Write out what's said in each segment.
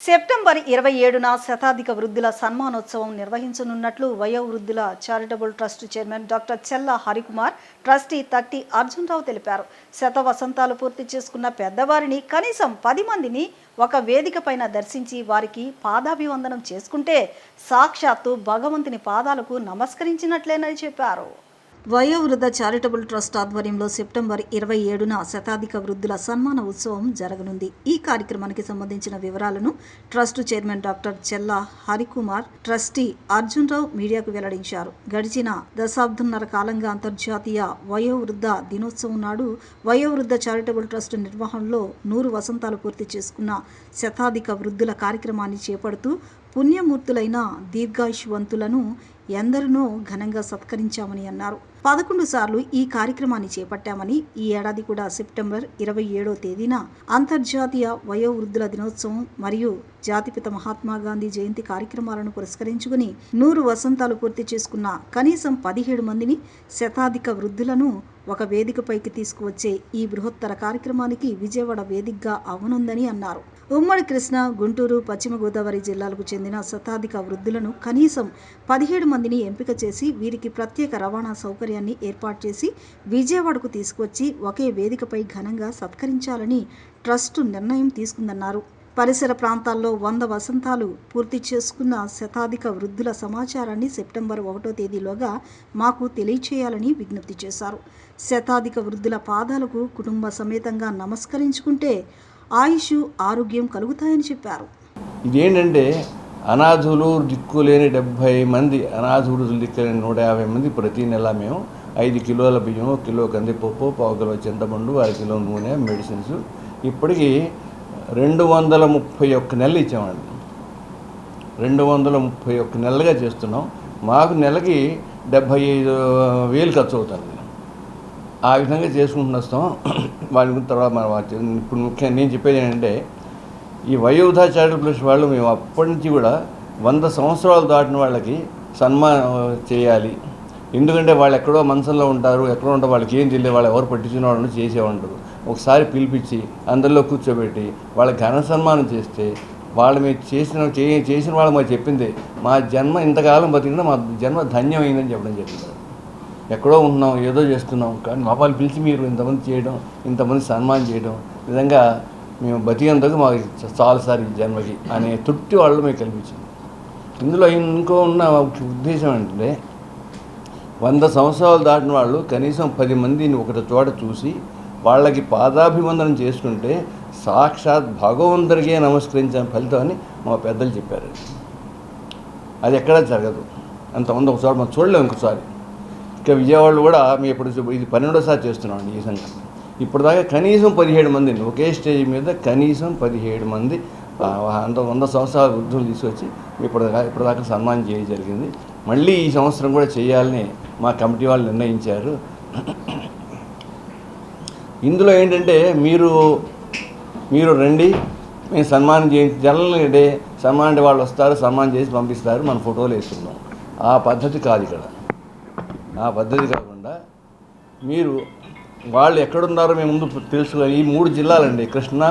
September 27న శతాధిక వృద్ధుల సన్మానోత్సవం నిర్వహించనున్నట్లు వయోవృద్ధుల charitable trust chairman doctor చెల్ల హరికుమార్, ట్రస్టీ తట్టి అర్జున్రావు తెలిపారు. శతవసంతాలు పూర్తి చేసుకున్న పెద్దవారిని కనీసం 10 మందిని ఒక వేదిక పైన దర్శించి వారికి పాదాభివందనం చేసుకుంటే సాక్షాత్తు భగవంతుని పాదాలకు నమస్కరించినట్లేనని చెప్పారు. వయోవృద్ధ చారిటబుల్ ట్రస్ట్ ఆధ్వర్యంలో సెప్టెంబర్ 27న శతాధిక వృద్ధుల సన్మాన ఉత్సవం జరగనుంది. ఈ కార్యక్రమానికి సంబంధించిన వివరాలను ట్రస్ట్ చైర్మన్ డాక్టర్ చెల్ల హరికుమార్, ట్రస్టీ అర్జున్రావు మీడియాకు వెల్లడించారు. గడిచిన దశాబ్దంన్నర కాలంగా అంతర్జాతీయ వయోవృద్ధ దినోత్సవం నాడు వయోవృద్ధ చారిటబుల్ ట్రస్ట్ నిర్వహణలో 100 వసంతాలు పూర్తి చేసుకున్న శతాధిక వృద్ధుల కార్యక్రమాన్ని చేపడుతూ పుణ్యమూర్తులైన దీర్ఘాయుష్వంతులను ఎందరినో ఘనంగా సత్కరించామని అన్నారు. 11 సార్లు ఈ కార్యక్రమాన్ని చేపట్టామని, ఈ ఏడాది కూడా సెప్టెంబర్ 27వ తేదీన అంతర్జాతీయ వయోవృద్ధుల దినోత్సవం మరియు జాతిపిత మహాత్మా గాంధీ జయంతి కార్యక్రమాలను పురస్కరించుకుని 100 వసంతాలు పూర్తి చేసుకున్న కనీసం 17 మందిని శతాధిక వృద్ధులను ఒక వేదికపైకి తీసుకువచ్చే ఈ బృహత్తర కార్యక్రమానికి విజయవాడ వేదికగా అవనుందని అన్నారు. ఉమ్మడి కృష్ణా, గుంటూరు, పశ్చిమ గోదావరి జిల్లాలకు చెందిన శతాధిక వృద్ధులను కనీసం 17 మందిని ఎంపిక చేసి వీరికి ప్రత్యేక రవాణా సౌకర్యాన్ని ఏర్పాటు చేసి విజయవాడకు తీసుకువచ్చి ఒకే వేదికపై ఘనంగా సత్కరించాలని ట్రస్టు నిర్ణయం తీసుకుందన్నారు. పరిసర ప్రాంతాల్లో 100 వసంతాలు పూర్తి చేసుకున్న శతాధిక వృద్ధుల సమాచారాన్ని సెప్టెంబర్ 1వ తేదీలోగా మాకు తెలియచేయాలని విజ్ఞప్తి చేశారు. శతాధిక వృద్ధుల పాదాలకు కుటుంబ సమేతంగా నమస్కరించుకుంటే ఆయుష్, ఆరోగ్యం కలుగుతాయని చెప్పారు. ఇదేంటంటే అనాథులు దిక్కులేని 70 మంది, అనాథులు దిక్కులేని 150 మంది ప్రతి నెల మేము 5 కిలోల బియ్యం, కిలో కందిపప్పు, 1/4 కిలో చింతపండు, 1/2 కిలో నూనె, మెడిసిన్స్ ఇప్పటికీ 231 నెలలు ఇచ్చామండి. 231 నెలలుగా చేస్తున్నాం. మాకు నెలకి 75,000 ఖర్చు అవుతుంది. ఆ విధంగా చేసుకుంటూ వస్తాం. వాళ్ళ గురించి తర్వాత మనం ఇప్పుడు ముఖ్యంగా నేను చెప్పేది ఏంటంటే, ఈ వయోవృద్ధ చారిటబుల్ ట్రస్ట్ వాళ్ళు మేము అప్పటి నుంచి కూడా 100 సంవత్సరాలు దాటిన వాళ్ళకి సన్మానం చేయాలి. ఎందుకంటే వాళ్ళు ఎక్కడో మనసులో ఉంటారు, ఎక్కడో ఉంటారు, వాళ్ళకి ఏం తెలియదు, వాళ్ళు ఎవరు పట్టించిన వాళ్ళు చేసేవాళ్ళు. ఒకసారి పిలిపించి అందరిలో కూర్చోబెట్టి వాళ్ళకి ఘన సన్మానం చేస్తే వాళ్ళు మేము చేసిన వాళ్ళు మాకు చెప్పింది, మా జన్మ ఇంతకాలం బతికినా మా జన్మ ధన్యమైందని చెప్పడం జరిగింది. ఎక్కడో ఉంటున్నాం, ఏదో చేస్తున్నాం, కానీ మా వాళ్ళు పిలిచి మీరు ఇంతమంది చేయడం, ఇంతమంది సన్మానం చేయడం, విధంగా మేము బతికేందుకు మాకు చాలాసారి ఈ జన్మకి అనే తృప్తి వాళ్ళు మేము కల్పించింది. ఇందులో ఇంకో ఉన్న ఉద్దేశం ఏంటంటే, 100 సంవత్సరాలు దాటిన వాళ్ళు కనీసం 10 మందిని ఒకటి చోట చూసి వాళ్ళకి పాదాభివందనం చేసుకుంటే సాక్షాత్ భగవంతుడికే నమస్కరించిన ఫలితం అని మా పెద్దలు చెప్పారు. అది ఎక్కడా జరగదు. అంతమంది ఒకసారి మనం చూడలేము. ఇంకోసారి ఇక విజయవాడలో కూడా మేము ఇప్పుడు ఇది 12వసారి చేస్తున్నామండి ఈ సంఘం. ఇప్పటిదాకా కనీసం 17 మందిని ఒకే స్టేజ్ మీద కనీసం 17 మంది 100 సంవత్సరాల వృద్ధులు తీసుకొచ్చి ఇప్పటిదాకా సన్మానం చేయడం జరిగింది. మళ్ళీ ఈ సంవత్సరం కూడా చేయాలని మా కమిటీ వాళ్ళు నిర్ణయించారు. ఇందులో ఏంటంటే మీరు రండి, మేము సన్మానం చేయించి జనరల్ డే సన్మానం అంటే వాళ్ళు వస్తారు, సన్మానం చేసి పంపిస్తారు, మన ఫోటోలు వేస్తున్నాం. ఆ పద్ధతి కాదు ఇక్కడ. ఆ పద్ధతి కాకుండా మీరు వాళ్ళు ఎక్కడున్నారో మేము ముందు తెలుసుకొని, ఈ 3 జిల్లాలండి, కృష్ణా,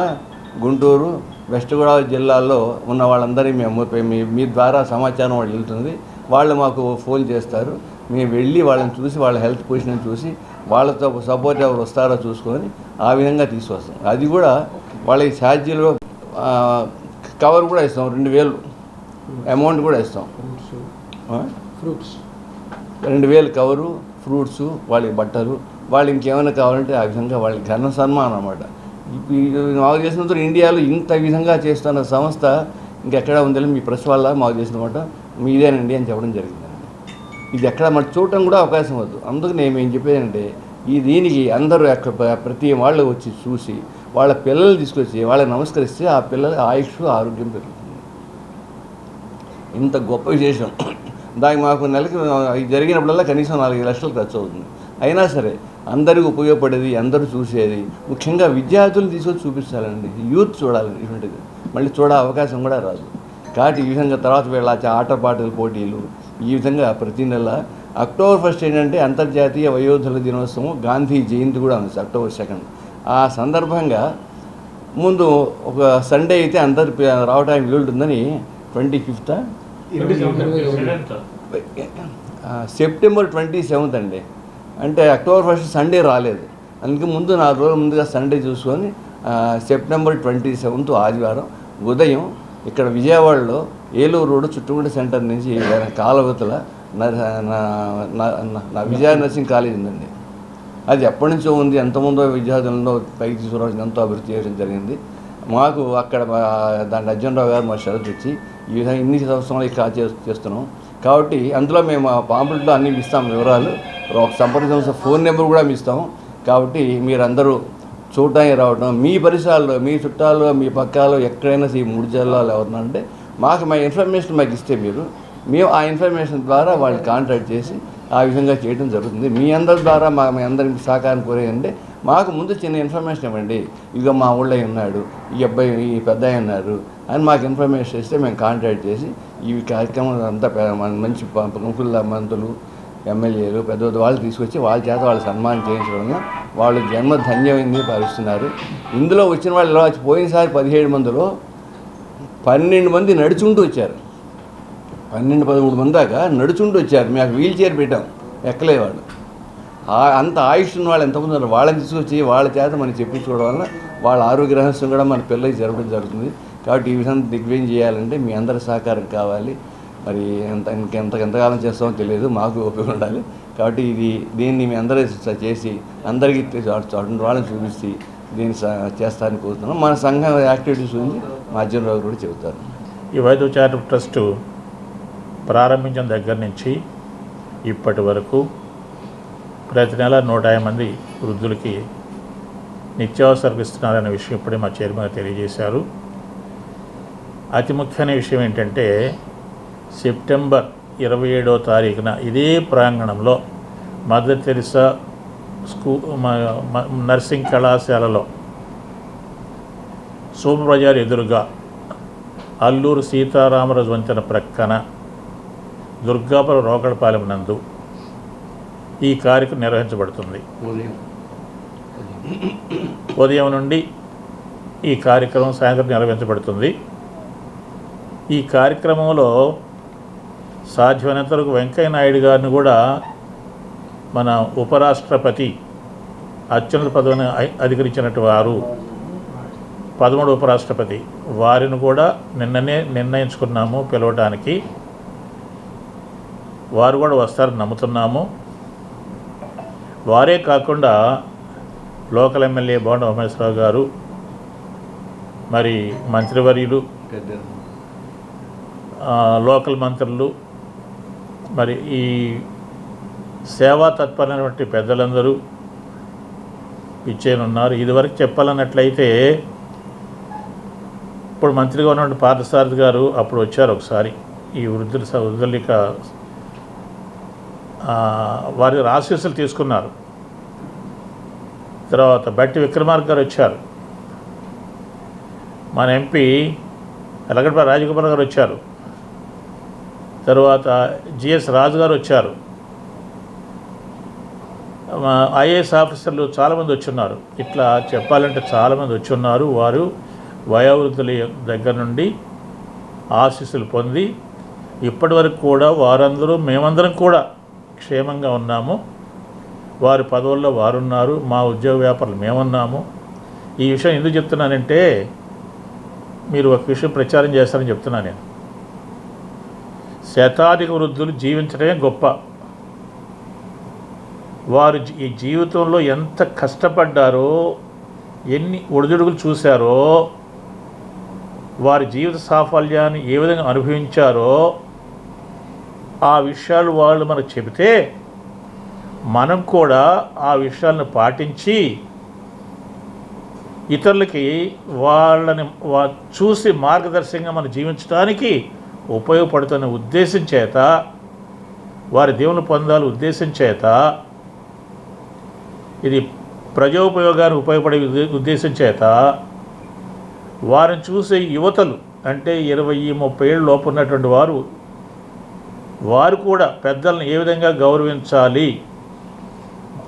గుంటూరు, వెస్ట్ గోదావరి జిల్లాల్లో ఉన్న వాళ్ళందరినీ మేము మీ ద్వారా సమాచారం వాళ్ళు వెళ్తుంది. వాళ్ళు మాకు ఫోన్ చేస్తారు. మేము వెళ్ళి వాళ్ళని చూసి వాళ్ళ హెల్త్ పొజిషన్ చూసి వాళ్ళతో సపోర్ట్ ఎవరు వస్తారో చూసుకొని ఆ విధంగా తీసుకొస్తాం. అది కూడా వాళ్ళకి ఛార్జీలో కవర్ కూడా ఇస్తాం, 2,000 అమౌంట్ కూడా ఇస్తాం. ఫ్రూట్స్ 2,000 కవరు, ఫ్రూట్స్, వాళ్ళకి బట్టలు, వాళ్ళు ఇంకేమైనా కావాలంటే ఆ విధంగా వాళ్ళకి ఘన సన్మానం అన్నమాట. మాకు చేసినంత ఇండియాలో ఇంత విధంగా చేస్తున్న సంస్థ ఇంకెక్కడ ఉందని మీ ప్రెస్ వల్ల మాకు చేసినమాట మీదేనండి అని చెప్పడం జరిగిందండి. ఇది ఎక్కడ మరి చూడటం కూడా అవకాశం వద్దు. అందుకు నేను చెప్పేదంటే, దీనికి అందరూ ప్రతి వాళ్ళు వచ్చి చూసి వాళ్ళ పిల్లలు తీసుకొచ్చి వాళ్ళకి నమస్కరిస్తే ఆ పిల్లల ఆయుష్, ఆరోగ్యం పెరుగుతుంది. ఇంత గొప్ప విశేషం. దానికి మాకు నెలకి జరిగినప్పుడల్లా కనీసం 4 లక్షలు ఖర్చు అవుతుంది. అయినా సరే అందరికీ ఉపయోగపడేది, అందరూ చూసేది, ముఖ్యంగా విద్యార్థులను తీసుకొచ్చి చూపించాలండి. యూత్ చూడాలి. ఇటువంటిది మళ్ళీ అవకాశం కూడా రాదు. కాబట్టి ఈ విధంగా తర్వాత వీళ్ళ ఆటపాటల పోటీలు, ఈ విధంగా ప్రతి నెల అక్టోబర్ 1 ఏంటంటే అంతర్జాతీయ వయోవృద్ధుల దినోత్సవం, గాంధీ జయంతి కూడా ఉంది అక్టోబర్ 2. ఆ సందర్భంగా ముందు ఒక సండే అయితే అందరు రావడానికి వీలుంటుందని 25th సెప్టెంబర్ 27th అండి. అంటే అక్టోబర్ 1 సండే రాలేదు, అందుకే ముందు 4 రోజుల ముందుగా సండే చూసుకొని సెప్టెంబర్ 27th ఆదివారం ఉదయం ఇక్కడ విజయవాడలో ఏలూరు రోడ్డు చుట్టుముట్టు సెంటర్ నుంచి కాలవతల విజయ నర్సింగ్ కాలేజ్ ఉందండి. అది ఎప్పటి నుంచో ఉంది, ఎంతమందో విద్యార్థులను పైకి తీసుకురావడానికి ఎంతో అభివృద్ధి చేయడం జరిగింది. మాకు అక్కడ దాని అర్జునరావు గారు మా షరతు ఇచ్చి ఈ విధంగా ఇన్ని సంవత్సరాలు ఇక్కడ చేస్తున్నాం కాబట్టి అందులో మేము ఆ పాంప్లెట్లో అన్నీ ఇస్తాం, వివరాలు, ఒక సంప్రదించిన ఫోన్ నెంబర్ కూడా ఇస్తాం. కాబట్టి మీరందరూ చూడటానికి రావడం, మీ పరిసరాల్లో మీ చుట్టాలు మీ పక్కాలో ఎక్కడైనా ఈ 3 జిల్లాలు ఎవరన్నా అంటే మాకు మా ఇన్ఫర్మేషన్ మాకు ఇస్తే మేము ఆ ఇన్ఫర్మేషన్ ద్వారా వాళ్ళు కాంటాక్ట్ చేసి ఆ విధంగా చేయడం జరుగుతుంది. మీ అందరి ద్వారా మీ అందరికి సహకారం కోరేదంటే మాకు ముందు చిన్న ఇన్ఫర్మేషన్ ఇవ్వండి, ఇక మా ఊళ్ళో ఉన్నాడు, ఈ అబ్బాయి ఈ పెద్ద ఉన్నారు అని మాకు ఇన్ఫర్మేషన్ ఇస్తే మేము కాంటాక్ట్ చేసి ఈ కార్యక్రమం అంతా మంచి ప్రముఖుల మంత్రులు ఎమ్మెల్యేలు పెద్ద పెద్ద వాళ్ళు తీసుకొచ్చి వాళ్ళ చేత వాళ్ళు సన్మానం చేయించడం వల్ల వాళ్ళు జన్మ ధన్యమైంది భావిస్తున్నారు. ఇందులో వచ్చిన వాళ్ళు ఇలా వచ్చి పోయినసారి 17 మందిలో 12 మంది నడుచుకుంటూ వచ్చారు, 12-13 మంది దాకా నడుచుకుంటూ వచ్చారు. మేము వీల్ చైర్ పెట్టాం, ఎక్కలేవాళ్ళు. అంత ఆయుష్ ఉన్న వాళ్ళు ఎంతమంది ఉన్నారు, వాళ్ళని తీసుకొచ్చి వాళ్ళ చేత మనం చెప్పించుకోవడం వల్ల వాళ్ళ ఆరోగ్య రహస్యం కూడా మన పిల్లలకి జరగడం జరుగుతుంది. కాబట్టి ఈ విధంగా దిగ్విజయం చేయాలంటే మీ అందరి సహకారం కావాలి. మరి ఎంతకాలం చేస్తామో తెలియదు, మాకు ఓపిక ఉండాలి. కాబట్టి దీన్ని మీ అందరూ చేసి అందరికీ వాళ్ళని చూపిస్తే దీన్ని చేస్తారని కోరుతున్నాం. మన సంఘం యాక్టివిటీస్ గురించి మా అర్జునరావు కూడా చెబుతారు. ఈ వైద్య చారిటబుల్ ట్రస్ట్ ప్రారంభించిన దగ్గర నుంచి ఇప్పటి వరకు ప్రతి నెల 150 మంది వృద్ధులకి నిత్యావసరాలు ఇస్తున్నారనే విషయం ఇప్పుడే మా చైర్మన్ తెలియజేశారు. అతి ముఖ్యమైన విషయం ఏంటంటే సెప్టెంబర్ 27వ తారీఖున ఇదే ప్రాంగణంలో మదర్ తెరిసా నర్సింగ్ కళాశాలలో సోమబజార్ ఎదురుగా అల్లూరు సీతారామరాజు వంతెన ప్రక్కన దుర్గాపురం రోకడపాలెం నందు ఈ కార్యక్రమం నిర్వహించబడుతుంది. ఉదయం నుండి ఈ కార్యక్రమం సాయంత్రం నిర్వహించబడుతుంది. ఈ కార్యక్రమంలో సాధ్యమైనంత వరకు వెంకయ్య నాయుడు గారిని కూడా మన ఉపరాష్ట్రపతి అత్యున్నత పదవిని అధికరించినట్టు వారు 13వ ఉపరాష్ట్రపతి వారిని కూడా నిన్ననే నిర్ణయించుకున్నాము పిలవడానికి. వారు కూడా వస్తారని నమ్ముతున్నాము. వారే కాకుండా లోకల్ ఎమ్మెల్యే బోండ ఉమేశ్వరరావు గారు, మరి మంత్రివర్యులు, లోకల్ మంత్రులు, మరి ఈ సేవా తత్పరమైనటువంటి పెద్దలందరూ ఇచ్చేనున్నారు. ఇదివరకు చెప్పాలన్నట్లయితే ఇప్పుడు మంత్రిగా ఉన్నటువంటి పార్థసారథి గారు అప్పుడు వచ్చారు ఒకసారి ఈ వృద్ధులిక వారి ఆశీస్సులు తీసుకున్నారు. తర్వాత బట్టి విక్రమార్క గారు వచ్చారు, మన ఎంపీ ఎలగడపల్లి రాజగోపాల్ గారు వచ్చారు, తర్వాత జిఎస్ రాజు గారు వచ్చారు, ఐఏఎస్ ఆఫీసర్లు చాలామంది వచ్చున్నారు. ఇట్లా చెప్పాలంటే చాలామంది వచ్చున్నారు. వారు వయోవృద్ధుల దగ్గర నుండి ఆశీస్సులు పొంది ఇప్పటి వరకు కూడా వారందరూ మేమందరం కూడా క్షేమంగా ఉన్నాము. వారి పదవుల్లో వారున్నారు, మా ఉద్యోగ వ్యాపారాలు మేమున్నాము. ఈ విషయం ఎందుకు చెప్తున్నానంటే మీరు ఒక విషయం ప్రచారం చేస్తారని చెప్తున్నాను నేను. శతాధిక వృద్ధులు జీవించడమే గొప్ప. వారు ఈ జీవితంలో ఎంత కష్టపడ్డారో, ఎన్ని ఒడిదుడుకులు చూశారో, వారి జీవిత సాఫల్యాన్ని ఏ విధంగా అనుభవించారో ఆ విషయాలు వాళ్ళు మనకు చెబితే మనం కూడా ఆ విషయాలను పాటించి ఇతరులకి వాళ్ళని చూసి మార్గదర్శకంగా మనం జీవించడానికి ఉపయోగపడుతున్న ఉద్దేశం చేత, వారి దేవుని పొందాలి ఉద్దేశం చేత, ఇది ప్రజోపయోగానికి ఉపయోగపడే ఉద్దేశం చేత వారిని చూసే యువతలు అంటే 20-30 ఏళ్ళ లోపు ఉన్నటువంటి వారు కూడా పెద్దలను ఏ విధంగా గౌరవించాలి,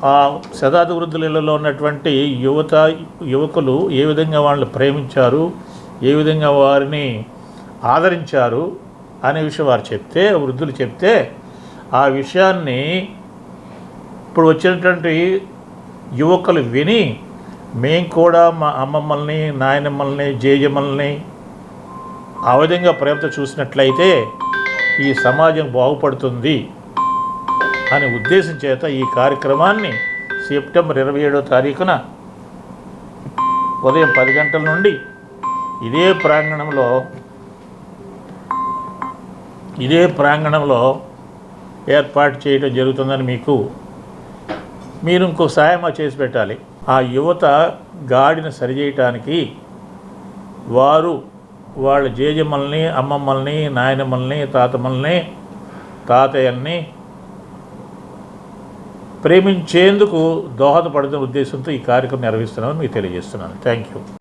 ఆ శతాబ్ది వృద్ధులలో ఉన్నటువంటి యువకులు ఏ విధంగా వాళ్ళని ప్రేమించారు, ఏ విధంగా వారిని ఆదరించారు అనే విషయం వారు చెప్తే, వృద్ధులు చెప్తే, ఆ విషయాన్ని ఇప్పుడు వచ్చినటువంటి యువకులు విని మేము కూడా మా అమ్మమ్మల్ని, నాయనమ్మల్ని, జేజమ్మల్ని ఆ విధంగా ప్రేమతో చూసినట్లయితే ఈ సమాజం బాగుపడుతుంది అనే ఉద్దేశం చేత ఈ కార్యక్రమాన్ని సెప్టెంబర్ 27వ తారీఖున ఉదయం 10 గంటల నుండి ఇదే ప్రాంగణంలో ఏర్పాటు చేయడం జరుగుతుందని మీరు ఇంకో సాయం చేసి పెట్టాలి. ఆ యువత గాడిని సరిచేయటానికి వారు వాళ్ళ జేజమ్మల్ని, అమ్మమ్మల్ని, నాయనమ్మల్ని, తాతయ్యల్ని ప్రేమించేందుకు దోహదపడుతున్న ఉద్దేశంతో ఈ కార్యక్రమం నిర్వహిస్తున్నామని మీకు తెలియజేస్తున్నాను. Thank you.